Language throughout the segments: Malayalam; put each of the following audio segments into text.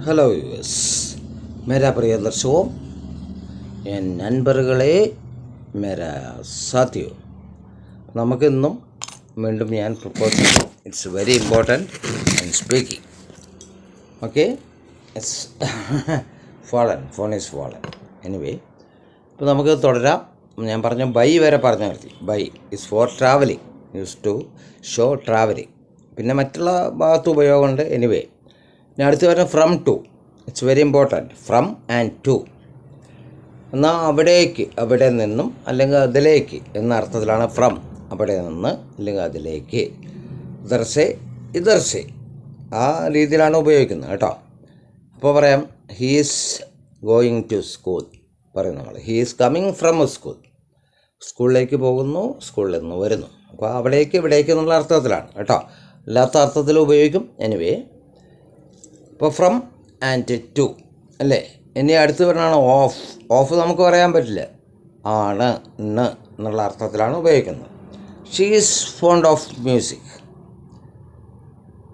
हेलो यूएस मेरा प्रिय दर्शकों എൻ നൻപറുകളെ मेरा साथियों നമുക്കിന്നും വീണ്ടും ഞാൻ പ്രപ്പോസ് ചെയ്തു it's very important in speaking okay it's phone is fallen anyway ഇപ്പോൾ നമുക്ക് തുടരാം. ഞാൻ പറഞ്ഞ ബൈ വരെ പറഞ്ഞു നിർത്തി. By is for travelling, use to show travelling. പിന്നെ മറ്റുള്ള ഭാഗത്ത് ഉപയോഗമുണ്ട്. എനിവേ ഇനി അടുത്ത് വരുന്ന from to. It's very important. From and to എന്നാൽ അവിടേക്ക്, അവിടെ നിന്നും അല്ലെങ്കിൽ അതിലേക്ക് എന്ന അർത്ഥത്തിലാണ് ഫ്രം. അവിടെ നിന്ന് അല്ലെങ്കിൽ അതിലേക്ക്. ഇതർസെ ഇതർസെ ആ രീതിയിലാണ് ഉപയോഗിക്കുന്നത് കേട്ടോ. അപ്പോൾ പറയാം he is going to school പറയും നമ്മൾ. He is coming from school. സ്കൂളിലേക്ക് പോകുന്നു, സ്കൂളിൽ നിന്ന് വരുന്നു. അപ്പോൾ അവിടേക്ക് ഇവിടേക്ക് എന്നുള്ള അർത്ഥത്തിലാണ് കേട്ടോ. അല്ലാത്ത അർത്ഥത്തിൽ ഉപയോഗിക്കും. എനിവേ ഇപ്പോൾ ഫ്രം ആൻഡ് ടു അല്ലേ. ഇനി അടുത്ത് പറഞ്ഞാണ് ഓഫ്. ഓഫ് നമുക്ക് പറയാൻ പറ്റില്ല. ആണ് ണ് എന്നുള്ള അർത്ഥത്തിലാണ് ഉപയോഗിക്കുന്നത്. She is fond of music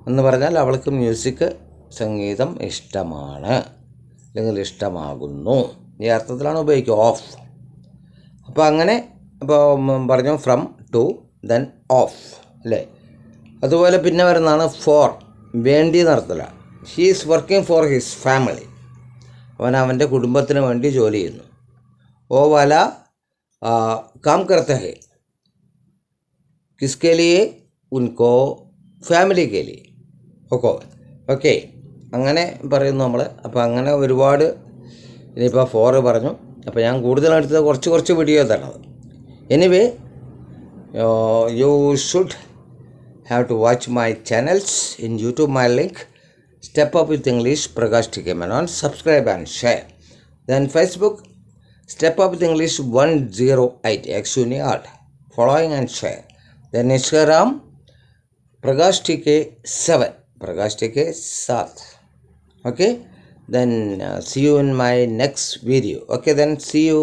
എന്ന് പറഞ്ഞാൽ അവൾക്ക് മ്യൂസിക്, സംഗീതം ഇഷ്ടമാണ് അല്ലെങ്കിൽ ഇഷ്ടമാകുന്നു. ഈ അർത്ഥത്തിലാണ് ഉപയോഗിക്കുക ഓഫ്. അപ്പോൾ അങ്ങനെ ഇപ്പോൾ പറഞ്ഞു ഫ്രം ടു ദെൻ ഓഫ് അല്ലേ. അതുപോലെ പിന്നെ വരുന്നതാണ് ഫോർ, വേണ്ടി എന്നർത്ഥത്തിലാണ്. He is working for his family. അവൻ അവൻ്റെ കുടുംബത്തിന് വേണ്ടി ജോലി ചെയ്യുന്നു. ഓ വാല കാം കർത്ത ഹെ കിസ്കെ ലിയെ ഉൻകോ ഫാമിലി കെ ലിയെ. ഓക്കെ അങ്ങനെ പറയുന്നു നമ്മൾ. അപ്പോൾ അങ്ങനെ ഒരുപാട്. ഇനിയിപ്പോൾ ഫോറ് പറഞ്ഞു. അപ്പോൾ ഞാൻ കൂടുതലെടുത്തത് കുറച്ച് വീഡിയോ തരണത്. Anyway you should have to watch my channels in YouTube. My link Step Up with English Prakash TK Menon. Subscribe and share. Then Facebook Step Up with English 108 Xuni Art. Following and share. Then Instagram Prakash TK 7 Prakash TK 7. Okay. Then see you in my next video. Okay. Then see you.